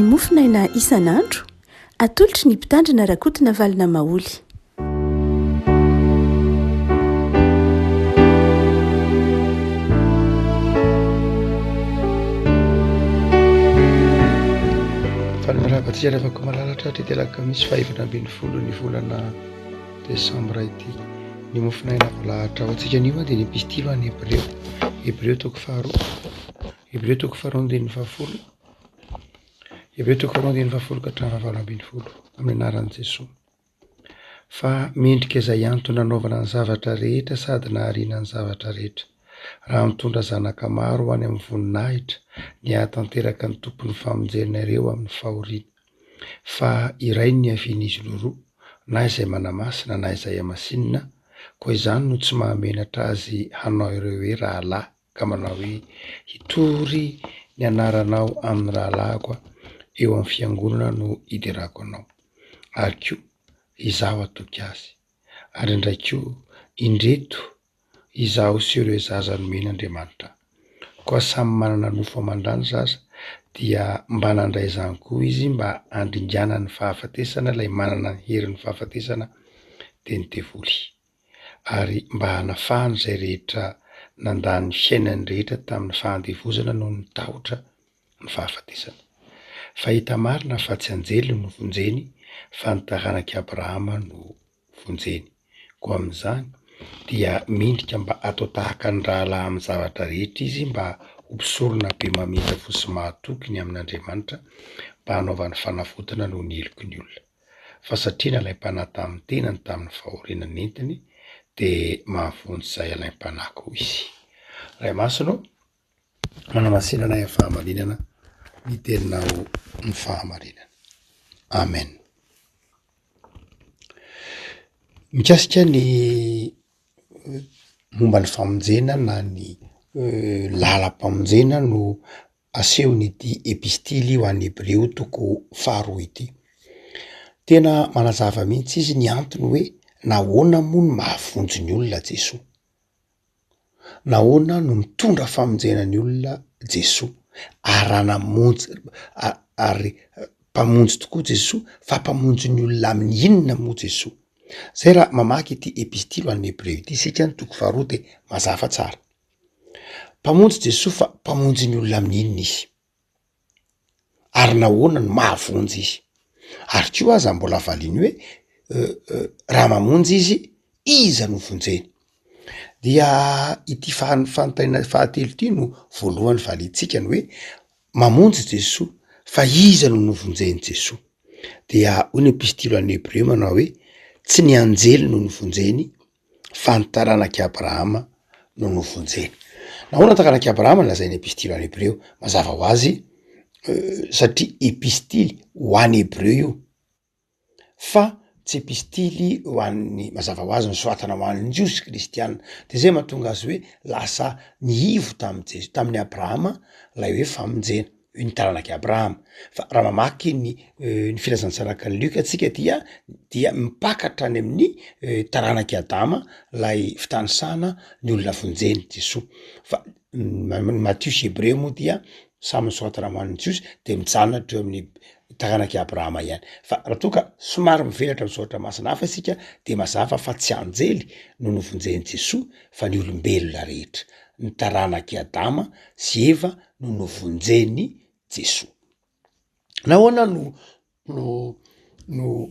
mofinaina isan'andro atolotry ny mpitandrina rakotina valina maoly. Falmirabatsika afaka malalatra tetelaka misy 520 ny volana desambra ity ny mofinaina valahatra ho antsika anio dia ny epistilo any Hebreo toko faharoa Hebreo toko faharoa andininy fahafolo Hebreo toko faharoa andininy fahafolo ka hatramin'ny 20 amin'ny anaran'i Jesosy. Fa mendrika izay antony nanaovana ny zavatra rehetra sady nahariana ny zavatra rehetra raha mitondra zanaka maro ho any amin'ny voninahitra ny hahatanteraka ny tompon'ny famonjena ireo amin'ny fahoriana. Fa iray ny havian'izy roa na izay manamasina na izay amasinina, koa izany no tsy mahamenatra azy hanao ireo hoe rahalahy ka manao hoe hitory ny anaranao amin'ny rahalahiko eo amin'ny fiangonana no idirako anao. Ary koa izaho atoky azy. Ary indray koa indreto izaho sy ireo zaza nomen'Andriamanitra. Koa samy manana nofo amandrany zaza dia mba nandray izany koa izy mba handringana ny fahafatesana ilay manana ny herin'ny fahafatesana dia ny devoly. Ary mba hanafahany izay rehetra nandany fiainany rehetra tamin'ny fahandevozana no nitahotra ny fahafatesana. Fa hita marina fa tsy anjely no vonjeny fa ny taranak'i Abrahama no vonjeny. Koa amin'izany dia mendrika mba atao tahaka ny rahalahy amin'ny zavatra rehetra izy mba hompisorona be mamindra fo sy mahatokiny amin'Andriamanitra mba hanaovany fanafotana no ny heloky ny olona. Fa satria nalaim-panahy tamin'ny tenany tamin'ny fahorianany entiny dia mahavonjy izay alaim-panahy koa izy. Ray masino, manamasinana ny fahamarinana, ny teninao ny fahamarinana. Amen. Mikasika ny momba ny famonjena na ny lalam-pamonjena no aseho n'ity epistily ho an'ny Hebreo toko faharoa ity. Tena manazava mihitsy izy ny antony hoe nahoana moa no mahavonjy ny olona Jesosy. Nahoana no mitondra famonjena ny olona Jesosy. Ary mpamonjy tokoa Jesosy, fa mpamonjy ny olona amin'ny inona moa Jesosy. Zay raha mamaky ity epistilo an'ny Hebreo ity isika ny toko faharoa dia mazava tsara. Mpamonjy Jesosy fa mpamonjy ny olona amin'ny inona izy. Ary nahoana no mahavonjy izy. Ary koa aza mbola valiany hoe raha mamonjy izy, iza no vonjeny. Dia ity fanontaniana fahatelo ity no voalohany valintsika ny hoe mamonjy Jesosy fa iza no vonjeny Jesosy. Dia hoy ny epistilo an'ny Hebreo manao hoe tsy ny anjely no vonjeny fa ny taranak'i Abrahama no vonjeny. Nahoana taranak'i Abrahama lazainy epistilo an'ny Hebreo? Mazava ho azy satria epistily ho an'ny Hebreo io. Fa tsy epistily ho an'ny mazava ho azy nosoratana ho an'ny Jiosy kristianina. Dia zay mahatonga azy hoe lasa niivo tamin'ny Abrahama lay hoe famonjena ny taranak'i Abrahama. Fa raha mamaky ny filazantsaraka ny Lioka atsika dia mipakatra any amin'ny taranak'i Adama lay fitanisana ny olona vonjeny Jesosy. Fa Matthieu sy Hebreo moa dia samy nisoratana ho an'ny Jiosy dia mijanona teo amin'ny taranak'i Abrahama ihany. Fa raha toa ka somary mivelatra amin'ny soratra masina hafa isika dia mazava fa tsy anjely no vonjeny Jesosy fa ny olombelona rehetra. Ny taranak'i Adama sy Eva no vonjeny Jesosy. Nahoana no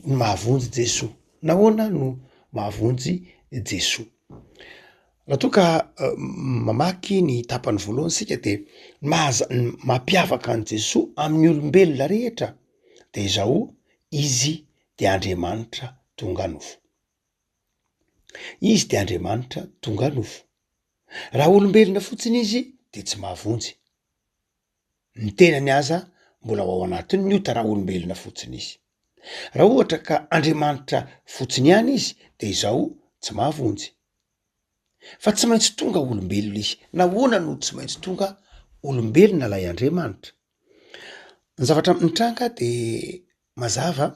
mahavonjy Jesosy? Nahoana no mahavonjy Jesosy? Raha toa ka mamaky ny tapany voalohany sika dia mampiavaka an Jesosy amin'ny olombelona rehetra dia izao izy dia Andriamanitra tonga nofo. Izy dia Andriamanitra tonga nofo. Raha olombelona fotsiny izy dia tsy mahavonjy. Ny tenany aza mbola ao anatiny ny ota raha olombelona fotsiny izy. Raha ohatra ka Andriamanitra fotsiny ihany izy dia izao tsy mahavonjy. Fa tsy maintsy tonga olombelona izy. Nahoana no tsy maintsy tonga olombelona lay Andriamanitra? Ny zavatra mitranga dia mazava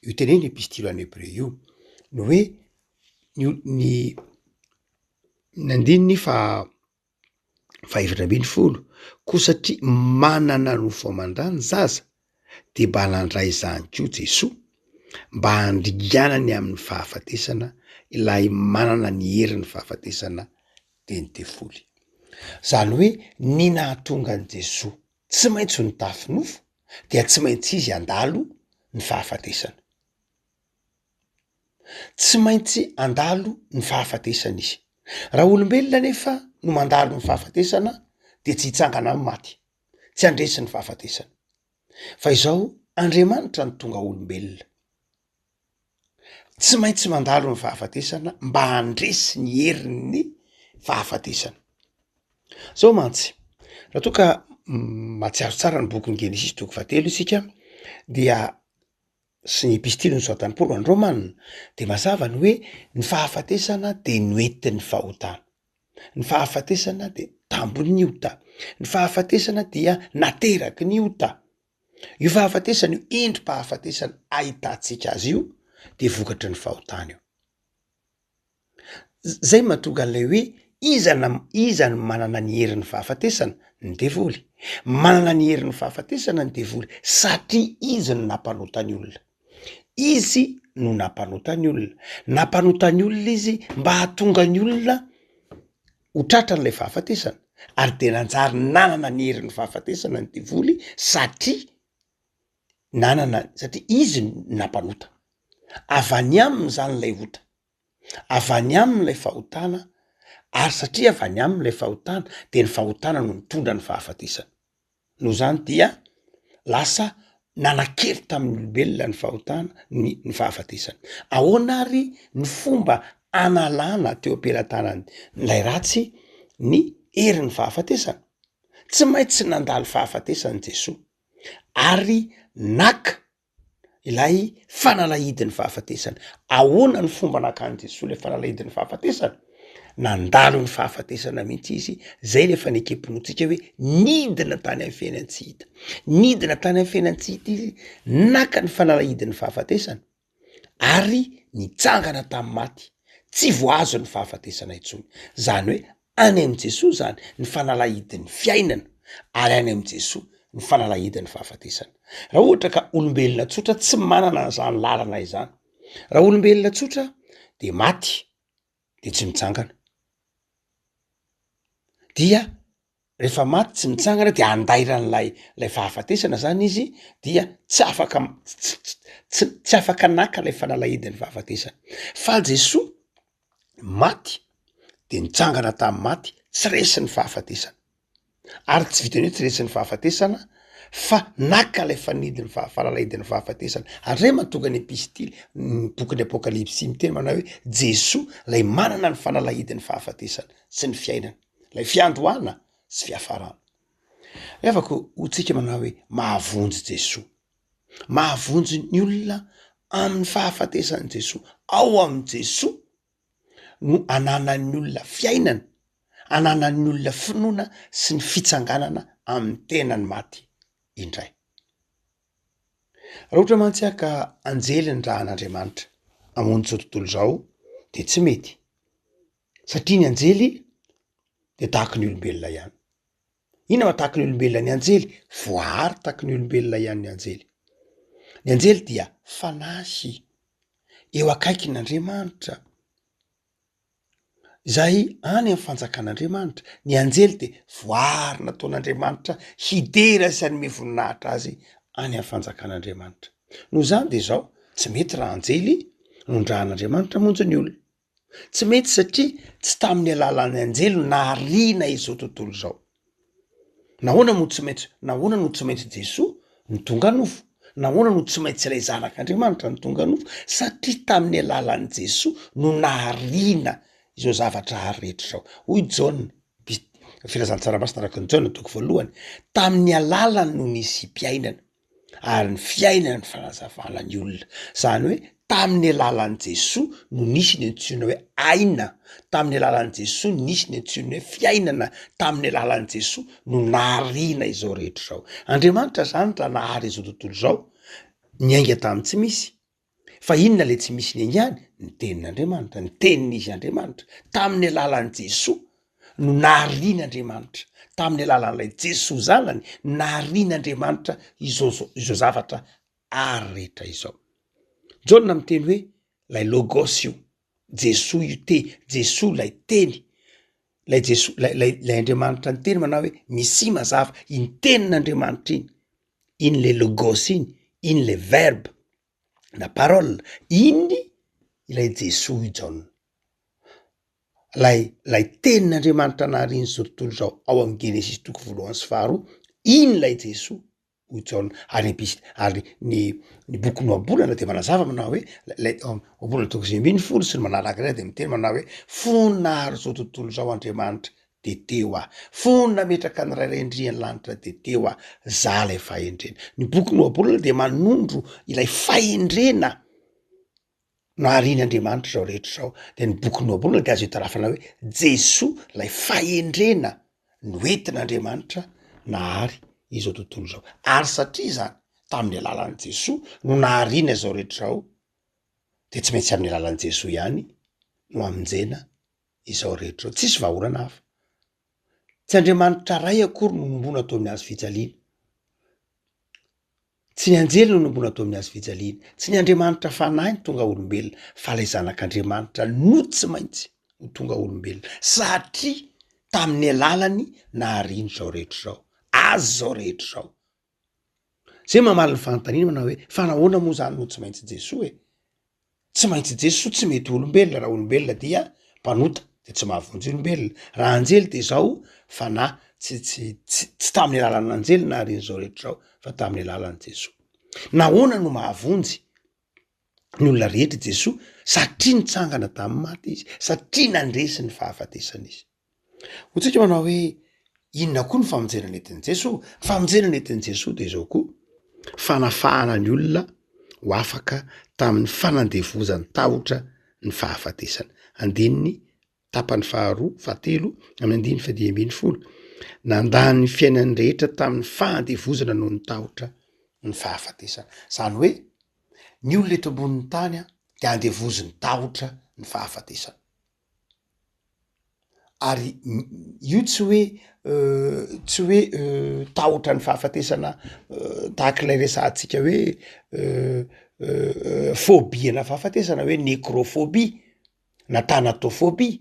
io teneny epistilo an'ny Hebreo io no hoe ny andininy fa 520 koa satria manana nofo amandrany zaza de mba nandray zany ko Jesoa mba handriganany amin'ny fahafatesana ilay manana ny herin'ny fahafatesana teny devoly. Zany hoe ny nahatonga an' Jesoa tsy maintsy ny tafinofo dia tsy maintsy izy andalo ny fahafatesana. Tsy maintsy andalo ny fahafatesana izy. Raha olombelona nefa no mandalo ny fahafatesana de tsy hitsangana amin'ny maty, tsy handresy ny fahafatesana. Fa izao Andriamanitra ny tonga olombelona. Tsy maintsy mandalo ny fahafatesana mba handresy ny herin'ny fahafatesana. Zao mantsy, raha toa ka matsiaro tsara ny bokin'ny Genesis toko 3 isika dia sy ny epistiliny Satan'ny Paoly any Rômanina de mazava ny hoe ny fahafatesana de noetin'ny fahotana. Ny fahafatesana de tambon'ny ota. Ny fahafatesana dia nateraky ny ota. Io fahafatesana io endrim-pahafatesana ahitantsika azy io de vokatry ny fahotana io. Zay mahatonga an'ilay hoe iza ny manana ny herin'ny fahafatesana? Ny devoly. Manana ny herin'ny fahafatesana ny devoly satria izy no nampanota ny olona. Izy no nampanota ny olona. Nampanota ny olona izy mba hahatonga ny olona ho tratran'ilay fahafatesana. Ary de nanjary nanana ny herin'ny fahafatesana ny devoly satria izy no nampanota. Avy aminy zany lay ota. Avy amin'ilay fahotana, ary satria avy amin'ilay fahotana de ny fahotana no mitondra ny fahafatesana. Noho zany dia lasa nanakely tamin'ny olombelona ny fahotana ny fahafatesana. Ahoana ary ny fomba analana teo am-pelantanany lay ratsy ny herin'ny fahafatesana? Tsy maintsy nandalo fahafatesany Jesoa ary naka ilay fanalahidin'ny fahafatesana. Ahoana ny fomba nakan'i Jesoa ilay fanalahidin'ny fahafatesana? Nandalo ny fahafatesana mihitsy izy, zay lefa nekepinotsika hoe nidina tany amin'ny fiainany tsy hita. Nidina tany amin'ny fiainany tsy hita izy, naka ny fanalahidin'ny fahafatesana ary nitsangana tamin'ny maty. Tsy voazo ny fahafatesana intsony. Zany hoe any amin'ny Jesoa zany ny fanalahidin'ny fiainana, ary any amin'ny Jesoa ny fanalahidin'ny fahafatesana. Raha ohatra ka olombelona tsotra tsy manana zany lalana izany, raha olombelona tsotra de maty de tsy mitsangana. Dia rehefa maty tsy mitsangana de andairan'lay fahafatesana zany izy dia tsy afaka naka lay fanalahidin'ny fahafatesana. Fa Jesoa maty de nitsangana tamin'ny maty, tsy resy ny fahafatesana. Ary tsy vitany hoe tsy resy ny fahafatesana fa naka lay fanalahidin'ny fahafatesana. Ary zay mahatonga ny epistily ny bokin'ny Apokalipsy miteny manao hoe Jesoa lay manana ny fanalahidin'ny fahafatesana sy ny fiainana, lay fiandohana sy fiafarana. Afaka hotsika manao hoe mahavonjy Jesoa. Mahavonjy ny olona amin'ny fahafatesany Jesoa. Ao amin'ny Jesoa no ananan'ny olona fiainana, ananan'ny olona finoana sy ny fitsanganana amin'ny tenany maty indray. Raha ohatra mantsy ka anjely ny rahan'Andriamanitra hamonjy zao tontolo zao de tsy mety. Satria ny anjely de tahaky ny olombelona ihany. Ina matahaky ny olombelona ny anjely? Voahary tahaky ny olombelona ihany ny anjely. Ny anjely dia fanahy eo akaikin'Andriamanitra, izay any amin'ny fanjakan'Andriamanitra. Ny anjely de voahary nataon'Andriamanitra hidera sy hanome voninahitra azy any amin'ny fanjakan'Andriamanitra. Noho zany de zao tsy mety raha anjely nondrahan'Andriamanitra monjy ny olona. Tsy mety satria tsy tamin'ny alalan'ny anjely nahariana izao tontolo zao. Nahoana no tsy maintsy Jesoa ny tonga nofo? Nahoana no tsy maintsy ilay zanak'Andriamanitra ny tonga nofo? Satria tamin'ny alalan'ny Jesoa no nahariana izao zavatra rehetra zao. Hoy Jaona, filazantsara-masina araka ny Jaona toko 1, tamin'ny alalany no nisy mpiainana, ary ny fiainana ny fanazavana ny olona. Zany hoe tamin'ny alalan'ny Jesoa no nisy ny antsoina hoe aina, tamin'ny alalan'ny Jesoa no nisy ny antsoina hoe fiainana, tamin'ny alalan'ny Jesoa no nahariana izao rehetra zao. Andriamanitra zany raha nahary izao tontolo zao, ny ainga tamin'ny tsy misy. Fa inona le tsy misy ny aingany? Ny tenin'Andriamanitra, ny tenin'izy Andriamanitra. Tamin'ny alalan'ny Jesoa no naharian'Andriamanitra tamin'ny alalan'ilay Jesosy zanany, naharian'Andriamanitra izao zavatra ary rehetra izao. Jaona miteny hoe lay logos io, Jesoa io Jesoa lay teny, lay Jesoa lay Andriamanitra ny teny manao hoe misy mazava iny tenin'Andriamanitra iny le logos iny le verbe na parole iny ilay Jesoa io Jaona. Lay tenin'Andriamanitra nahariany zao tontolo zao ao amin'ny Genesis 1:1-5 iny lay Jesoa ho Jaona. Ary ny boky Noabolana de manazava manao hoe lay Noabolana 2:10 sy ny manaraka ray de miteny manao hoe fony nahary zao tontolo zao Andriamanitra de teo aho, fony nametraka ny rairendrian'ny lanitra de teo aho, za lay fahendrena. Ny boky Noabolana de manondro ilay fahendrena naharian'Andriamanitra zao rehetra zao. De ny boky Noabolana de azo itarafana hoe Jesoa lay fahendrena noentin'Andriamanitra nahary izao tontolo zao. Ary satria zany tamin'ny alalan'i Jesoa no nahariana zao rehetra zao, de tsy maintsy amin'ny alalan'i Jesoa ihany no amonjena izao rehetra zao, tsisy vahaorana hafa. Tsy Andriamanitra ray akory no nombona atao amin'ny hazo fijaliana, tsy ny anjely no nombona atao amin'ny hazo fijaliana, tsy ny Andriamanitra fanahy ny tonga olombelona, fa lay zanak'Andriamanitra no tsy maintsy ho tonga olombelona, satria tamin'ny alalany nahariany zao rehetra zao, azy zao rehetra zao. Zay mamaly ny fanontaniana manao hoe fa nahoana moa zany no tsy maintsy Jesoa e? Tsy maintsy Jesoa, tsy mety olombelona. Raha olombelona dia mpanota de tsy mahavonjy olombelona. Raha anjely de zao fa na tsy tamin'ny alalan'ny anjely nahariany zao rehetra zao, fa tamin'ny alalan'i Jesoa. Nahoana no mahavonjy ny olona rehetra Jesoa? Satria nitsangana tamin'ny maty izy, satria nandresy ny fahafatesana izy. Hotsika manao hoe inona koa ny famonjena nentin'i Jesoa? Famonjena nentin'i Jesoa de zao koa fanafahana ny olona ho afaka tamin'ny fanandevozany tahotra ny fahafatesana. Andininy tapany fahatelo amin'ny 10:10. Nandany ny fiainany rehetra tamin'ny fahandevozana noho ny tahotra ny fahafatesana. Zany hoe ny olona eto ambonin'ny tany de andevoziny tahotra ny fahafatesana. Ary io tsy hoe tahotra ny fahafatesana tahak'ilay resantsika hoe phobie-na fahafatesana hoe necrophobie na thanatophobie,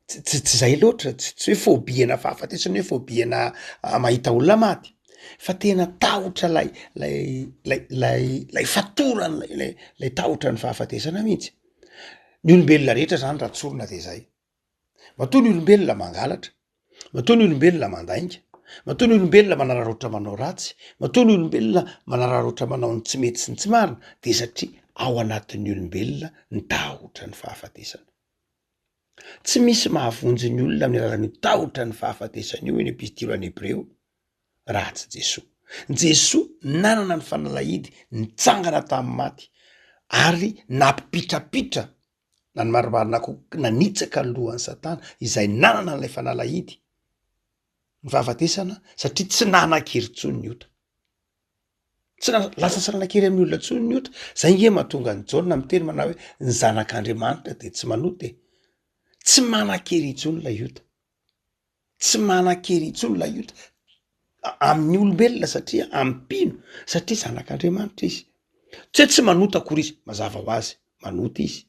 tsy zay loatra, tsy hoe phobie-na fahafatesana hoe phobie-na mahita olona maty, fa tena tahotra lay fatorany lay tahotra ny fahafatesana mihitsy. Ny olombelona rehetra zany raha tsorina de zay. Matoa ny olombelona mangalatra, matoa ny olombelona mandainga, matoa ny olombelona manararoatra manao ratsy, matoa ny olombelona manararoatra manao ny tsy mety sy ny tsy marina, de satria ao anatin'ny olombelona ny tahotra ny fahafatesana. Tsy misy mahavonjy ny olona amin'ny alalan'ny tahotra ny fahafatesana io, eny epistily any Hebreo, raha tsy Jesoa. Jesoa nanana ny fanalahidy, nitsangana tamin'ny maty, ary nampipitrapitra na ny marimarina koa nanitsaka ny lohan'ny Satana izay nanana n'ilay fanalahidy ny fahafatesana, satria tsy nanan-kery tsony ny ota. Tsy lasa sy nanan-kery amin'ny olona tsony ny ota. Zay nge mahatonga ny Jaona miteny manao hoe ny zanak'Andriamanitra de tsy manota e. Tsy manan-kery itsony lay ota, tsy manan-kery itsony lay ota amin'ny olombelona, satria ampino, satria zanak'Andriamanitra izy. Tsy manota akory izy, mazava ho azy manota izy,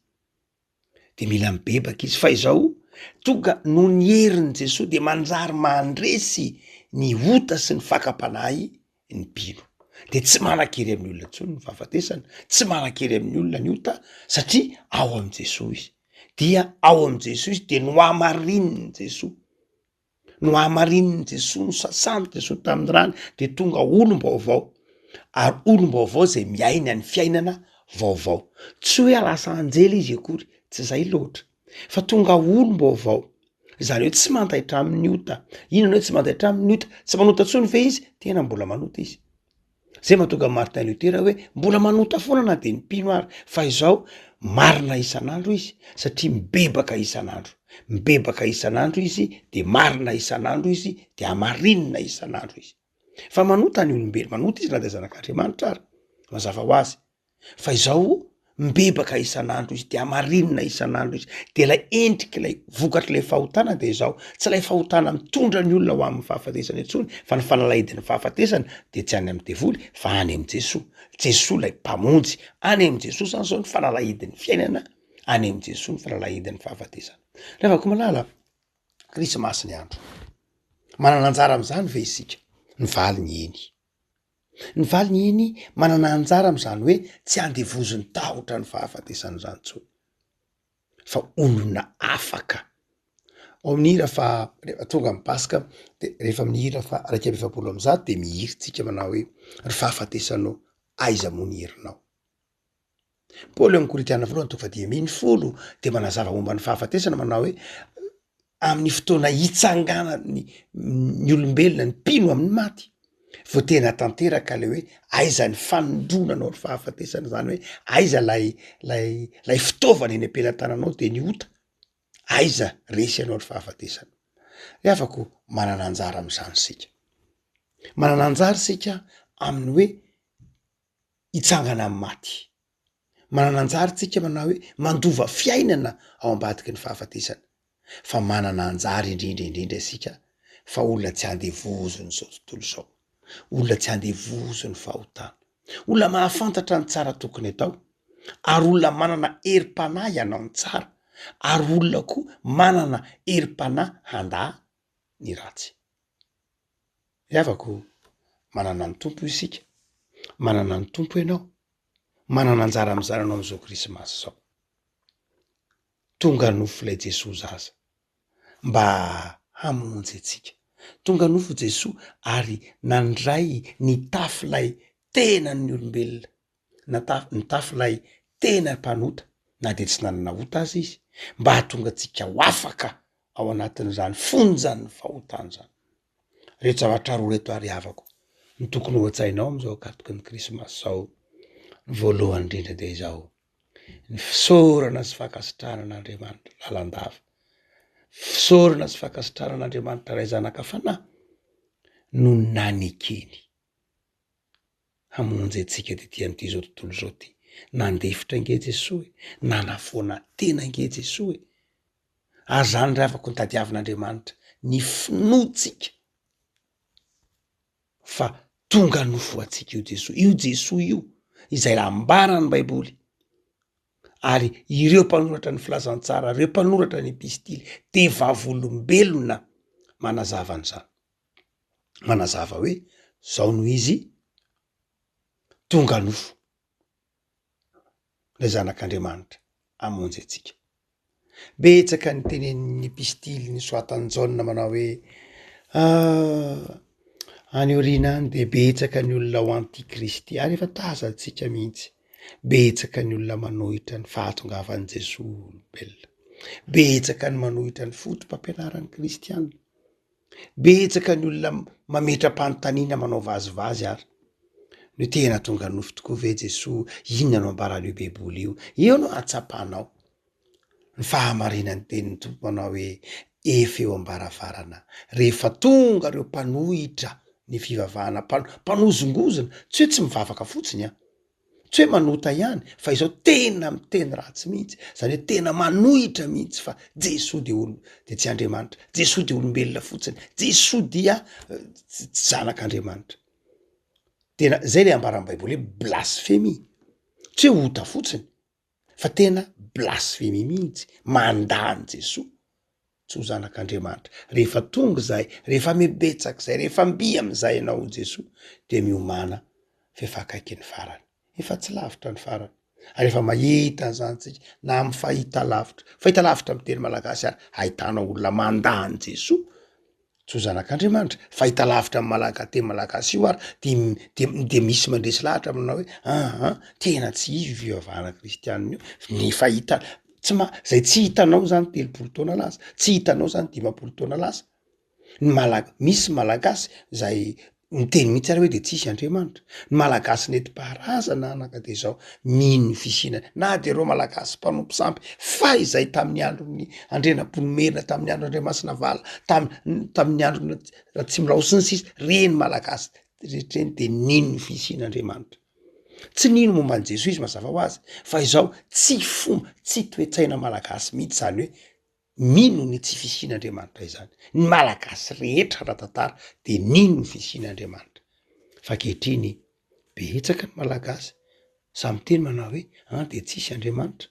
de mila mibebaka izy. Fa izao tonga no ny herin'i Jesoa de manjary mandresy ny ota sy ny fakapanahy ny mpino. De tsy manan-kery amin'ny olona tsony ny fahafatesana, tsy manan-kery amin'ny olona ny ota, satria ao am' Jesoa izy. Dia ao am' Jesoa izy de no amarininy Jesoa, no amarininy Jesoa, no sasany Jesoa tamin'ny rany, de tonga olom-baovao. Ary olom-baovao zay miaina ny fiainana vaovao. Tsy hoe lasa anjely izy akory, tsy zay loatra, fa tonga olom-baovao. Zany hoe tsy mandaitra amin'ny ota. Inona hoe tsy mandaitra amin'ny ota? Tsy manota tsony ve izy? Tena mbola manota izy. Zay mahatonga Martin Luther hoe mbola manota foana na de ny mpino ary, fa izao marina isan'andro izy, satria mibebaka isan'andro. Mibebaka isan'andro izy, de marina isan'andro izy, de amarinina isan'andro izy. Fa manota ny olombelo, manota izy na de zanak'Andriamanitra ary, mazava ho azy. Fa izao mibebaka isan'andro izy de amarinina isan'andro izy de lay endriky lay vokatry lay fahotana de zao tsy lay fahotana mitondra ny olona ho amin'ny fahafatesana intsony fa ny fanalahidiny fahafatesana de tsy any amy devoly fa any amy Jesoa lay mpamonjy any amy Jesoa zany zao ny fanalahidin'ny fiainana any amy Jesoa ny fanalahidin'ny fahafatesana. Rehefa ko malala Krismasy ny andro manana anjara am'zany ve isika ny valiny eny manana anjara am'zany hoe tsy andevozony tahotra ny fahafatesana zany tsony fa olona afaka ao amin'ny hira fa rehefa tonga amy Paska de rehefa amin'ny hira fa 120 de mihiry tsika manao hoe ry fahafatesanao aiza moa ny herinao. Paoly amin'ny Korinthiana 1:10 de manazava momba ny fahafatesana manao hoe amin'ny fotoana hitsanganany ny olombelona ny mpino amin'ny maty vo tena tanteraka le hoe aiza ny fanondronanao ny fahafatesana zany hoe aiza lay fitaovana eny am-pelantananao de ny ota aiza resy anao ny fahafatesana. Afako manana anjara am'zany sika manana anjara sika amin'ny hoe hitsangana amin'ny maty manana anjara tsika manao hoe mandova fiainana ao ambadiky ny fahafatesana fa manana anjara indrindra sika fa olona tsy andevozony zao tontolo zao olona tsy andevozo ny fahotana olona mahafantatra ny tsara tokony atao ary olona manana herim-panahy ianao ny tsara ary olona koa manana herim-panahy handa ny ratsy. Afako manana ny tompo isika manana ny tompo ianao manana anjara am'zany anao am'izao Krismasy zao tonga nofo Jesosy zaza mba hamonjy atsika tonga nofo Jesosy ary nandray ny tafilay tena ny olombelona ny tafilay tena mpanota na de tsy nanana ota azy izy mba hahatonga atsika ho afaka ao anatin'izany fonjan'ny fahotana zany. Reto zavatra roa reto ary havako ny tokony ho an-tsainao am'izao akatoky ny Krismasy zao ny voalohany indrindra de zao ny fisaorana sy fakasitranan'Andriamanitra lalandava fisaorana sy fakasitranan'Andriamanitra ray zanaka fanahy no nanekeny hamonjy atsika ty an'ity zao tontolo zao ty nandefitra nge Jesosy nanafoana tena nge Jesosy ary zany ray afaka ny tadiavin'Andriamanitra ny finotsika fa tonga nofo atsika io Jesosy io izay rambarany Baiboly ary ireo mpanoratra ny filazantsara ireo mpanoratra ny epistily de vavolombelona manazava an'izany manazava hoe zao no izy tonga nofo le zanak'Andriamanitra amonjy atsika. Betsaka ny tenen'ny epistily ny soatan'ny Jaona manao hoe any aoriana any de betsaka ny olona ho antikristy ary efa tazantsika mihitsy betsaka ny olona manohitra ny fahatongavan'i Jesosy olombelona betsaka ny manohitra ny fotom-pampianaran'ny kristianina betsaka ny olona mametra-panontaniana manao vazivazy ary no tena tonga nofo tokoa ve Jesosy inona no ambaran'io Baiboly io no atsapanao ny fahamarinan'ny tenin'ny tompo manao hoe efa eo ambaravarana rehefa tonga reo mpanohitra ny fivavahana mpanozongozona tsy hoe tsy mivavaka fotsiny tsy hoe manota ihany fa izao tena miteny ratsy mihitsy zany hoe tena manohitra mihitsy fa Jesosy de tsy Andriamanitra Jesosy de olombelona fotsiny Jesosy dia tsy zanak'Andriamanitra tena zay le ambaran'ny Baiboly hoe blasphemy tsy hoe ota fotsiny fa tena blasphemy mihitsy mandany Jesosy tsy ho zanak'Andriamanitra rehefa tonga zay rehefa mibetsaky zay rehefa mbi am'izay ianao Jesosy de miomana fefakaiky ny farany efa tsy lavitra ny farany ary efa mahita an'izany tsika na amy fahita lavitra amy teny malagasy ary ahitanao olona mandany Jesosy tsy ho zanak'Andriamanitra fahita lavitra amy teny malagasy io ary de misy mandresy lahatra aminao hoe tena tsy ivy fivavahana kristianina io ny fahita zay tsy hitanao zany 30 taona lasa tsy hitanao zany 50 taona lasa misy malagasy zay miteny mihitsy ary hoe de tsisy Andriamanitra ny malagasy nentim-paharazana anaka de zao mino ny fisinana na de reo malagasy mpanompo sampy fa izay tamin'ny andron'ny Andrianamponomerina tamin'ny andro Andriamasina vala tamin'ny andro Ratsimilaho sy ny sisa reny malagasy rehetreny de nino ny fisin'Andriamanitra tsy nino momban' Jesoa izy mazava ho azy fa izao tsy fomba tsy toetsaina malagasy mihitsy zany hoe nino ny tsy fisian'Andriamanitra izany. Ny malagasy rehetra raha tantara de nino ny fisian'Andriamanitra fa ankehitriny betsaka ny malagasy samy teny manao hoe de tsisy Andriamanitra.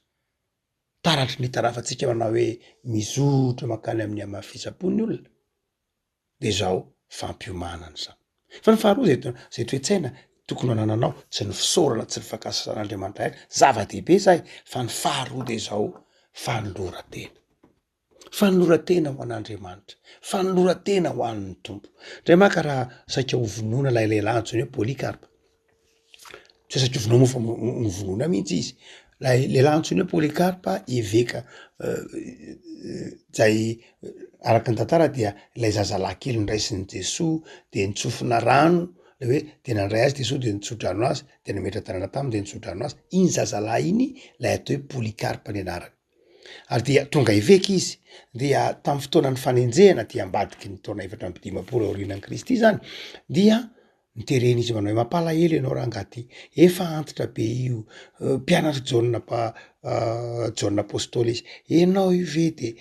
Taratry ny tarafatsika manao hoe mizotra mankany amin'ny amafisam-pony olona de zao fampiomanana zany. Fa ny faharoa zay toetsaina tokony anananao tsy ny fisaorana tsy ny fankasan'Andriamanitra ihany zava-dehibe zay fa ny faharoa de zao fanoloran-tena. Fanoloran-tena ho an'Andriamanitra, fanoloran-tena ho an'ny Tompo. Ndray maka raha saika hovonoina lay lehilahy antsoiny hoe Polycarpe. Tsy saika hovonoina fa hovonoina mihitsy izy. Lay lehilahy antsoiny hoe Polycarpe eveka zay araky ny tantara dia ilay zazalahy kely niraisin'i Jesoa de nitsofina rano le hoe de nandray azy Jesoa de nitso-drano azy de nametra-tanàna taminy de nitso-drano azy. Iny zazalahy iny lay atao hoe Polycarpe ny anarany. Ary dia tonga hiveka izy dia tamin'ny fotoanan'ny fanenjehana dia ambadiky ny taona 450 aorianan'i Kristy zany dia niterena izy manao hoe mampalahelo ianao rangahy ty, efa antitra be io mpianatry Jaona apôstôly izy, ianao io ve de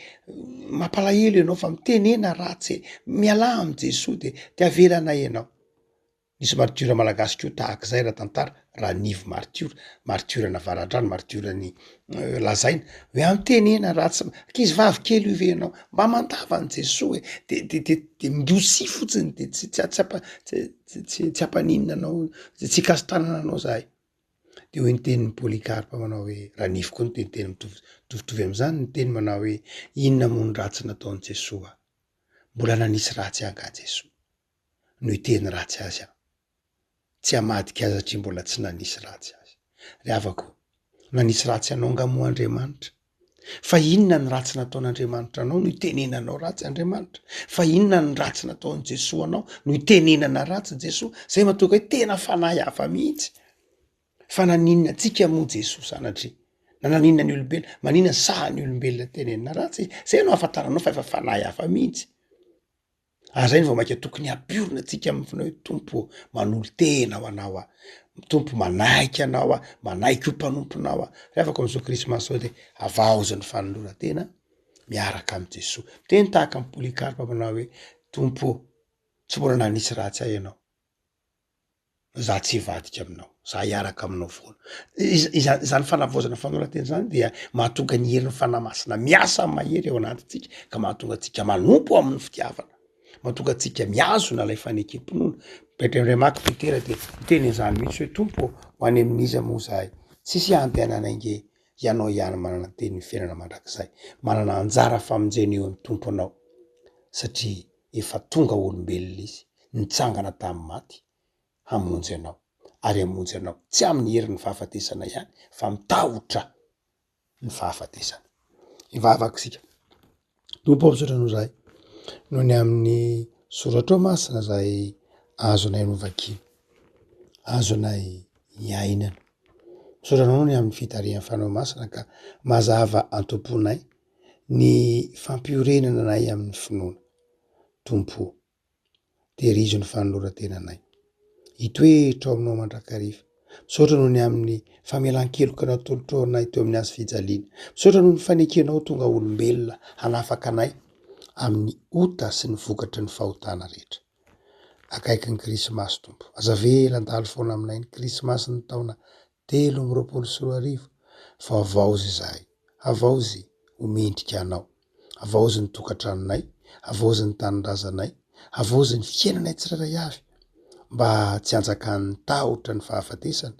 mampalahelo ianao fa mitenena ratsy miala amy Jesoa de avelana ianao. Nisy martiora malagasy koa tahak'izay raha tantara raha Nivo martiora navaran-drano martiorany lazaina hoe amitenena ratsy ankizy vavy kely io ve ianao mba mandava any Jesoa de mbiosy fotsiny de tsy ampaninina anao tsy hikaso tanana anao zahay. De hoe nitenin'ny Polycarpe manao hoe raha Nivo koa no teniteny mitovitovy am'zany ny teny manao hoe inona moa ny ratsy nataon'i Jesoa, mbola nanisy ratsy anga Jesoa no hiteny ratsy azy aho. Tsy hamadika azy satria mbola tsy nanisy ratsy azy. Ry havako, nanisy ratsy anao ngamoa Andriamanitra. Fa inona ny ratsy nataon'Andriamanitra anao no itenenanao ratsy Andriamanitra? Fa inona ny ratsy nataon'i Jesoa anao no itenenana ratsy Jesoa? Zay mahatonga hoe tena fanahy hafa mihitsy. Fa naninona antsika moa Jesoa sanatria? Naninona ny olombelona? Maninona sahan'ny olombelona tenenina ratsy? Zay no ahafantaranao fa efa fanahy hafa mihitsy. Zay ny vao mainka tokony ampiorina atsika amin'ny finao hoe Tompo manolo tena ho anao aho. Tompo manaiky anao aho, manaiky ho mpanomponao aho. Rehefa am'izao krismasy zao de avaozy ny fanoloran-tena miaraka amy Jesoa. Teny tahaka amy Polycarpe manao hoe Tompo, tsy mbola nanisy ratsy ahy ianao. Za tsy hivadika aminao, za hiaraka aminao foana. Zany fanavaozana fanoloran-tena zany dia mahatonga ny herin'ny fanamasina miasa mahery ao anatintsika ka mahatonga atsika manompo amin'ny fitiavana. Mahatonga atsika miazona lay fanekem-pinoana. Ray maky Petera de miteny an'izany mihitsy hoe Tompo ho any amin'iza moa zahay, tsisy andehananay nge ianao ihany manana teny fiainana mandrakizay, manana anjara famonjena eo amin'ny Tompo anao satria efa tonga olombelona izy nitsangana tamin'ny maty hamonjy anao ary hamonjy anao tsy amin'ny herin'ny fahafatesana ihany fa mitahotra ny fahafatesana. Ivavaka sika Tompo ampisaotranao zahay noho ny amin'ny soratra masina zay azonay novakiny, azonay iainana. Misaotranao ny amin'ny fitarihan'ny fanao masina ka mazava antoponay ny fampiorenana anay amin'ny finoana. Tompo, terizo ny fanoloran-tenanay. Hitoetra ao aminao mandrakariva. Misaotra noho ny amin'ny famelan-keloka natolotroanay teo amin'ny hazo fijaliana. Misaotra noho ny fanekenao tonga olombelona hanafaka anay amin'ny ota sy ny vokatry ny fahotana rehetra. Akaiky ny krismasy Tompo. Aza vela andalo foana aminay ny krismasy ny taona 2024 fa avaozy zahay, avaozy homendrika anao, avaozy ny tokantranonay, avaozy ny tanindrazanay, avaozy ny fiainanay tsirairay avy mba tsy anjakan'ny tahotra ny fahafatesana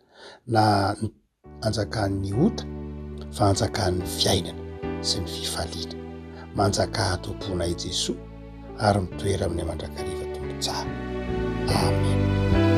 na anjakan'ny ota fa anjakan'ny fiainana sy ny fifaliana. Manjaka tomponay Jesoa ary mitoera amin'ny mandrakariva tompo tsara. Amen.